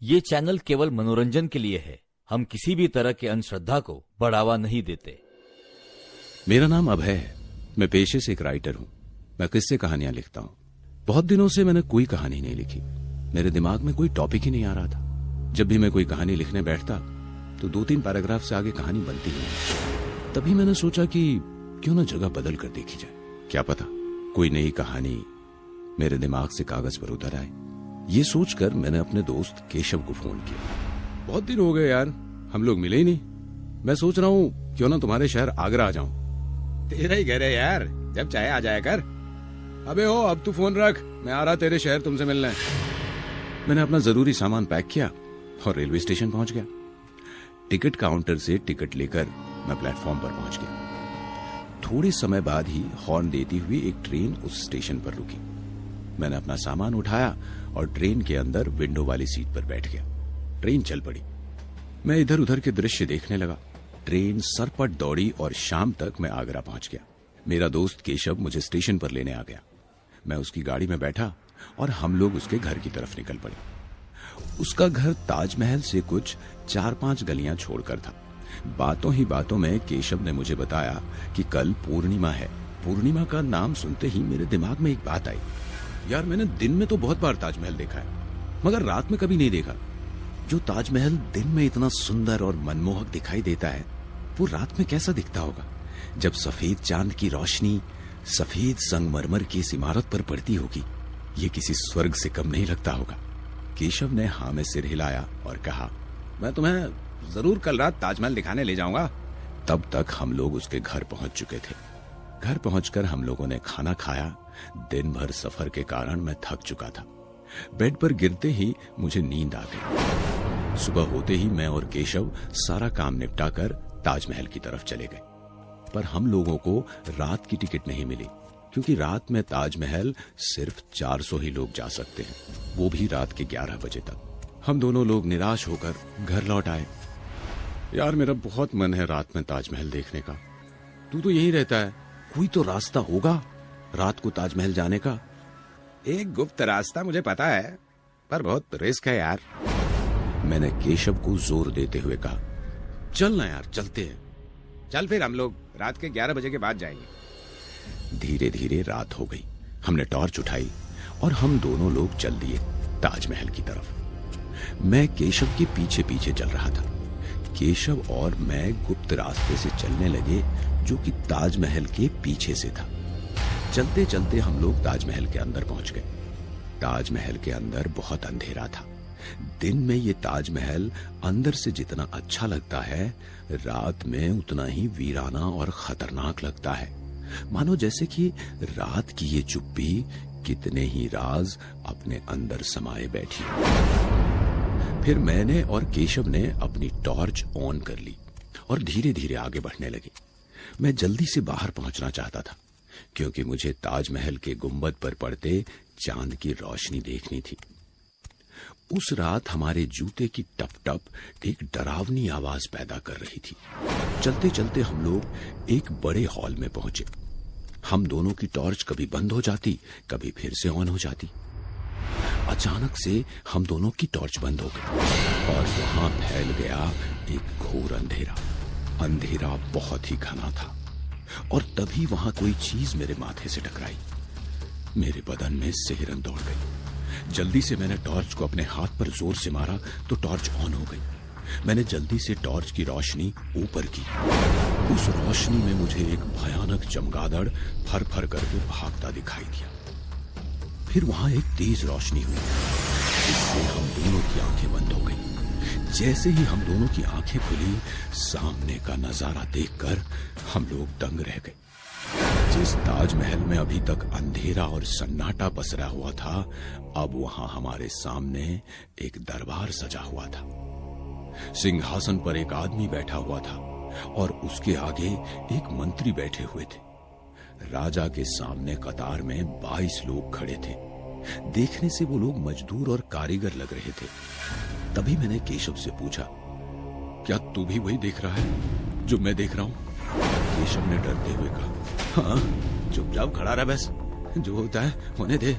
ये चैनल केवल मनोरंजन के लिए है। हम किसी भी तरह के अंधश्रद्धा को बढ़ावा नहीं देते। मेरा नाम अभय है। मैं पेशे से एक राइटर हूं। मैं किस्से कहानियां लिखता हूं। बहुत दिनों से मैंने कोई कहानी नहीं लिखी। मेरे दिमाग में कोई टॉपिक ही नहीं आ रहा था। जब भी मैं कोई कहानी लिखने बैठता तो 2-3 पैराग्राफ से आगे कहानी बनती ही नहीं। तभी मैंने सोचा कि क्यों ना जगह बदल कर देखी जाए। क्या पता कोई नई कहानी मेरे दिमाग से कागज पर उतर आए। ये सोचकर मैंने अपने दोस्त केशव को फोन किया। बहुत दिन हो गए यार, हम लोग मिले ही नहीं। मैं सोच रहा हूँ क्यों ना तुम्हारे शहर आगरा आ जाऊं। तेरा ही घर है यार, जब चाहे आ जाया कर। अबे हो, अब तू फोन रख, मैं आ रहा तेरे शहर तुमसे मिलने। मैंने अपना जरूरी सामान पैक किया और रेलवे स्टेशन पहुंच गया। टिकट काउंटर से टिकट लेकर मैं प्लेटफॉर्म पर पहुंच गया। थोड़े समय बाद ही हॉर्न देती हुई एक ट्रेन उस स्टेशन पर रुकी। मैंने अपना सामान उठाया और ट्रेन के अंदर विंडो वाली सीट पर बैठ गया। ट्रेन चल पड़ी। मैं इधर उधर के दृश्य देखने लगा। ट्रेन सरपट दौड़ी और शाम तक मैं आगरा पहुंच गया। मेरा दोस्त केशव मुझे स्टेशन पर लेने आ गया। मैं उसकी गाड़ी में बैठा और हम लोग उसके घर की तरफ निकल पड़े। उसका घर ताजमहल से कुछ 4-5 गलियां छोड़कर था। बातों ही बातों में केशव ने मुझे बताया कि कल पूर्णिमा है। पूर्णिमा का नाम सुनते ही मेरे दिमाग में एक बात आई। यार, मैंने दिन में तो बहुत बार ताजमहल देखा है, मगर रात में कभी नहीं देखा। जो ताजमहल दिन में इतना सुंदर और मनमोहक दिखाई देता है, वो रात में कैसा दिखता होगा? जब सफेद चांद की रोशनी सफेद संगमरमर की इस इमारत पर पड़ती होगी, ये किसी स्वर्ग से कम नहीं लगता होगा। केशव ने हाँ में सिर हिलाया और कहा, मैं तुम्हें जरूर कल रात ताजमहल दिखाने ले जाऊंगा। तब तक हम लोग उसके घर पहुंच चुके थे। घर पहुंचकर हम लोगों ने खाना खाया। दिन भर सफर के कारण मैं थक चुका था। बेड पर गिरते ही मुझे नींद आ गई। सुबह होते ही मैं और केशव सारा काम निपटाकर ताजमहल की तरफ चले गए। पर हम लोगों को रात की टिकट नहीं मिली, क्योंकि रात में ताजमहल सिर्फ 400 ही लोग जा सकते हैं, वो भी रात के 11 बजे तक। हम दोनों लोग निराश होकर घर लौट आए। यार, मेरा बहुत मन है रात में ताजमहल देखने का। तू तो यहीं रहता है, कोई तो रास्ता होगा रात को ताजमहल जाने का? एक गुप्त रास्ता मुझे पता है, पर बहुत रिस्क है यार। मैंने केशव को जोर देते हुए कहा, चल ना यार, चलते हैं। चल फिर, हम लोग रात के 11 बजे के बाद जाएंगे। धीरे धीरे रात हो गई। हमने टॉर्च उठाई और हम दोनों लोग चल दिए ताजमहल की तरफ। मैं केशव के पीछे पीछे चल रहा था। केशव और मैं गुप्त रास्ते से चलने लगे, जो कि ताजमहल के पीछे से था। चलते चलते हम लोग ताजमहल के अंदर पहुंच गए। ताजमहल के अंदर बहुत अंधेरा था। दिन में ये ताजमहल अंदर से जितना अच्छा लगता है, रात में उतना ही वीराना और खतरनाक लगता है। मानो जैसे कि रात की ये चुप्पी कितने ही राज अपने अंदर समाये बैठी। फिर मैंने और केशव ने अपनी टॉर्च ऑन कर ली और धीरे धीरे आगे बढ़ने लगे। मैं जल्दी से बाहर पहुंचना चाहता था, क्योंकि मुझे ताजमहल के गुंबद पर पड़ते चांद की रोशनी देखनी थी। उस रात हमारे जूते की टप टप एक डरावनी आवाज पैदा कर रही थी। चलते चलते हम लोग एक बड़े हॉल में पहुंचे। हम दोनों की टॉर्च कभी बंद हो जाती, कभी फिर से ऑन हो जाती। अचानक से हम दोनों की टॉर्च बंद हो गई और वहां फैल गया एक घोर अंधेरा। अंधेरा बहुत ही घना था और तभी वहां कोई चीज मेरे माथे से टकराई। मेरे बदन में सिहरन दौड़ गई। जल्दी से मैंने टॉर्च को अपने हाथ पर जोर से मारा तो टॉर्च ऑन हो गई। मैंने जल्दी से टॉर्च की रोशनी ऊपर की। उस रोशनी में मुझे एक भयानक चमगादड़ फर फर करके भागता दिखाई दिया। फिर वहां एक तेज रोशनी हुई, जिससे हम दोनों की आंखें बंद हो गई। जैसे ही हम दोनों की आंखें खुली, सामने का नजारा देखकर हम लोग दंग रह गए। जिस ताजमहल में अभी तक अंधेरा और सन्नाटा पसरा हुआ था, अब वहां हमारे सामने एक दरबार सजा हुआ था। सिंहासन पर एक आदमी बैठा हुआ था और उसके आगे एक मंत्री बैठे हुए थे। राजा के सामने कतार में 22 लोग खड़े थे। देखने से वो लोग मजदूर और कारीगर लग रहे थे। तभी मैंने केशव से पूछा, क्या तू भी वही देख रहा है जो मैं देख रहा हूं? केशव ने डरते हुए कहा, हाँ, चुपचाप खड़ा रह, बस जो होता है होने दे।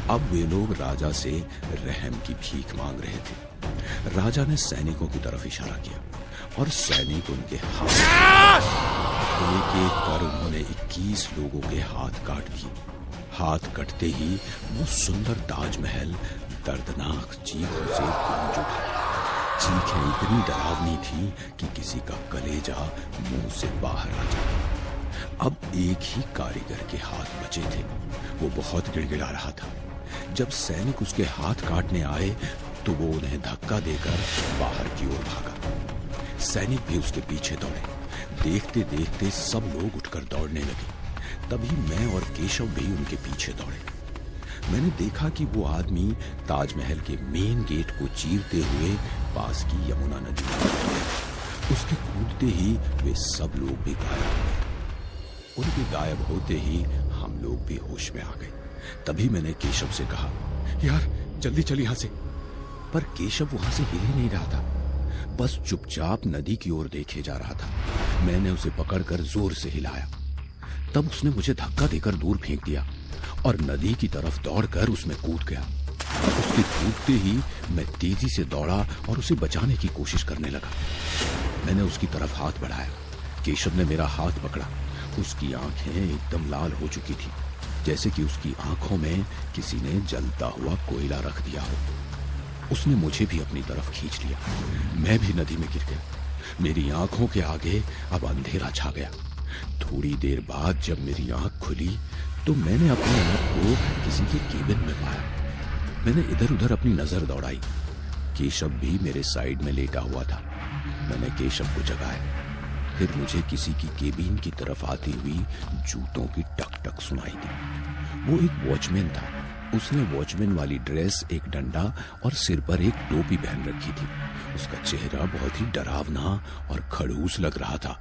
अब वे लोग राजा से रहम की भीख मांग रहे थे। राजा ने सैनिकों की तरफ इशारा किया और सैनिक उनके हाथ एक एक कर उन्होंने 21 लोगों के हाथ काट दिए। हाथ कटते ही वो सुंदर ताजमहल दर्दनाक चीखों से गूंज उठा। चीखें इतनी डरावनी थी कि किसी का कलेजा मुंह से बाहर आ जाता। अब एक ही कारीगर के हाथ बचे थे। वो बहुत गिड़गिड़ा रहा था। जब सैनिक उसके हाथ काटने आए तो वो उन्हें धक्का देकर बाहर की ओर भागा। सैनिक भी उसके पीछे दौड़े। देखते देखते सब लोग उठकर दौड़ने लगे। तभी मैं और केशव भी उनके पीछे दौड़े। मैंने देखा कि वो आदमी ताजमहल के मेन गेट को चीरते हुए पास की यमुना नदी में गया। उसके कूदते ही वे सब लोग भी गायब हो गए। उनके गायब होते ही हम लोग भी होश में आ गए। तभी मैंने केशव से कहा, यार जल्दी चल यहां से। पर केशव वहां से हिल ही नहीं रहा था, बस चुपचाप नदी की ओर देखे जा रहा था। मैंने उसे पकड़कर जोर से हिलाया। तब उसने मुझे धक्का देकर दूर फेंक दिया और नदी की तरफ दौड़कर उसमें कूद गया। उसके कूदते ही मैं तेजी से दौड़ा और उसे बचाने की कोशिश करने लगा। मैंने उसकी तरफ हाथ बढ़ाया। केशव ने मेरा हाथ पकड़ा। उसकी आंखें एकदम लाल हो चुकी थी, जैसे कि उसकी आंखों में किसी ने जलता हुआ कोयला रख दिया हो। उसने मुझे भी अपनी तरफ खींच लिया। मैं भी नदी में गिर गया। मेरी आंखों के आगे अब अंधेरा छा गया। थोड़ी देर बाद जब मेरी आंख खुली तो मैंने अपने आप को किसी के केबिन में पाया। मैंने इधर उधर अपनी नजर दौड़ाई। केशव भी मेरे साइड में लेटा हुआ था। मैंने केशव को जगाया। फिर मुझे किसी की केबिन की तरफ आती हुई जूतों की टक टक सुनाई दी। वो एक वॉचमैन था। उसने वॉचमैन वाली ड्रेस, एक डंडा और सिर पर एक टोपी पहन रखी थी। उसका चेहरा बहुत ही डरावना और खड़ूस लग रहा था।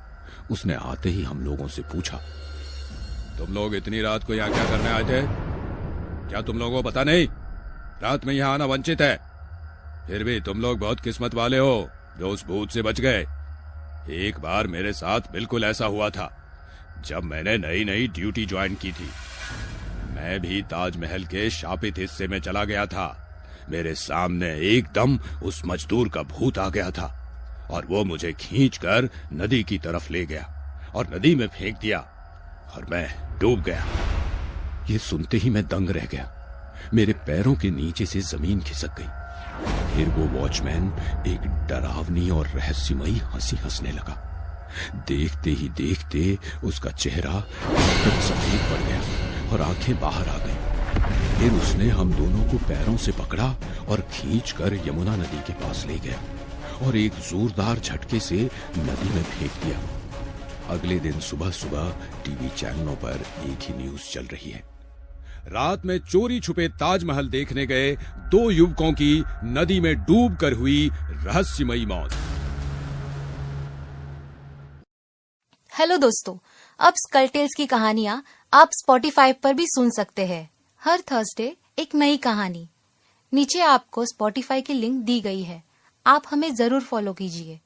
उसने आते ही हम लोगों से पूछा, तुम लोग इतनी रात को यहाँ क्या करने आए थे? क्या तुम लोगों को पता नहीं रात में यहाँ आना वंचित है? फिर भी तुम लोग बहुत किस्मत वाले हो जो उस भूत से बच गए। एक बार मेरे साथ बिल्कुल ऐसा हुआ था जब मैंने नई नई ड्यूटी ज्वाइन की थी। मैं भी ताजमहल के शापित हिस्से में चला गया था। मेरे सामने एकदम उस मजदूर का भूत आ गया था और वो मुझे खींचकर नदी की तरफ ले गया और नदी में फेंक दिया और मैं डूब गया। ये सुनते ही मैं दंग रह गया। मेरे पैरों के नीचे से जमीन खिसक गई। फिर वो वॉचमैन एक डरावनी और रहस्यमयी हंसी हंसने लगा। देखते ही देखते उसका चेहरा एकदम सफेद पड़ गया और आंखें बाहर आ गईं। फिर उसने हम दोनों को पैरों से पकड़ा और खींचकर यमुना नदी के पास ले गया और एक जोरदार झटके से नदी में फेंक दिया। अगले दिन सुबह सुबह टीवी चैनलों पर एक ही न्यूज चल रही है। रात में चोरी छुपे ताजमहल देखने गए 2 युवकों की नदी में डूबकर हुई रहस्यमयी मौत। हेलो दोस्तों, अब स्कल टेल्स की कहानियां आप स्पॉटिफाई पर भी सुन सकते हैं। हर थर्सडे एक नई कहानी। नीचे आपको स्पॉटिफाई की लिंक दी गई है। आप हमें जरूर फॉलो कीजिए।